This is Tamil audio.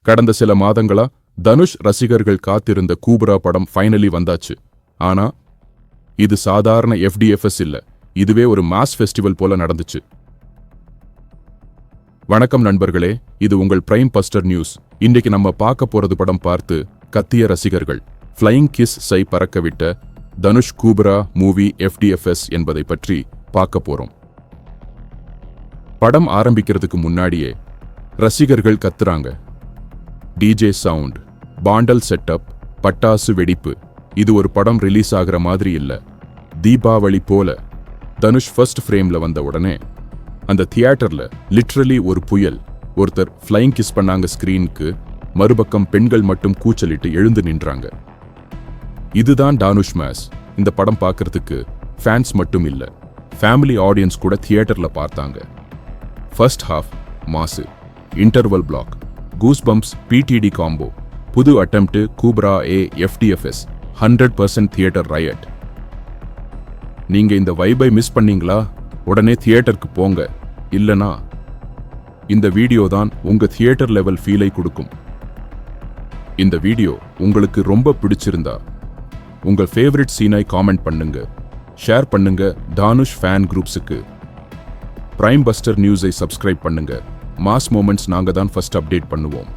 கடந்த சில மாதங்களா தனுஷ் ரசிகர்கள் காத்திருந்த கூப்ரா படம் ஃபைனலி வந்தாச்சு. ஆனா இது சாதாரண FDFS இல்ல, இதுவே ஒரு மாஸ் ஃபெஸ்டிவல் போல நடந்துச்சு. வணக்கம் நண்பர்களே, இது உங்கள் பிரைம் பஸ்டர் நியூஸ். இன்றைக்கு நம்ம பார்க்க போறது படம் பார்த்து கத்திய ரசிகர்கள் ஃப்ளையிங் கிஸ் சை பறக்கவிட்ட தனுஷ் கூப்ரா மூவி FDFS என்பதை பற்றி பார்க்க போறோம். படம் ஆரம்பிக்கிறதுக்கு முன்னாடியே ரசிகர்கள் கத்துறாங்க. டிஜே சவுண்ட், பாண்டல் செட்டப், பட்டாசு வெடிப்பு. இது ஒரு படம் ரிலீஸ் ஆகிற மாதிரி இல்ல, தீபாவளி போல. தனுஷ் ஃபர்ஸ்ட் ஃப்ரேம்ல வந்த உடனே அந்த தியேட்டர்ல லிட்ரலி ஒரு புயல். ஒருத்தர் ஃப்ளைங் கிஸ் பண்ணாங்க ஸ்கிரீனுக்கு, மறுபக்கம் பெண்கள் மட்டும் கூச்சலிட்டு எழுந்து நின்றாங்க. இதுதான் டானுஷ் மாஸ். இந்த படம் பார்க்கறதுக்கு ஃபேன்ஸ் மட்டும் இல்ல, ஃபேமிலி ஆடியன்ஸ் கூட தியேட்டர்ல பார்த்தாங்க. ஃபர்ஸ்ட் ஹாஃப் மாசு, interval black, goosebumps, PTD combo, புது அட்டெம்ப்ட் கூப்ரா FDFS, 100% தியேட்டர் ரையட். நீங்க இந்த வைபை மிஸ் பண்ணீங்களா? உடனே தியேட்டருக்கு போங்க. இல்லனா இந்த வீடியோ தான் உங்க தியேட்டர் லெவல் ஃபீலை கொடுக்கும். இந்த வீடியோ உங்களுக்கு ரொம்ப பிடிச்சிருந்தா உங்க ஃபேவரட் சீனை காமெண்ட் பண்ணுங்க, ஷேர் பண்ணுங்க தானுஷ் ஃபேன் குரூப்ஸுக்கு. பிரைம் பஸ்டர் நியூஸை சப்ஸ்கிரைப் பண்ணுங்க. மாஸ் மொமெண்ட்ஸ் நாங்க தான் ஃபர்ஸ்ட் அப்டேட் பண்ணுவோம்.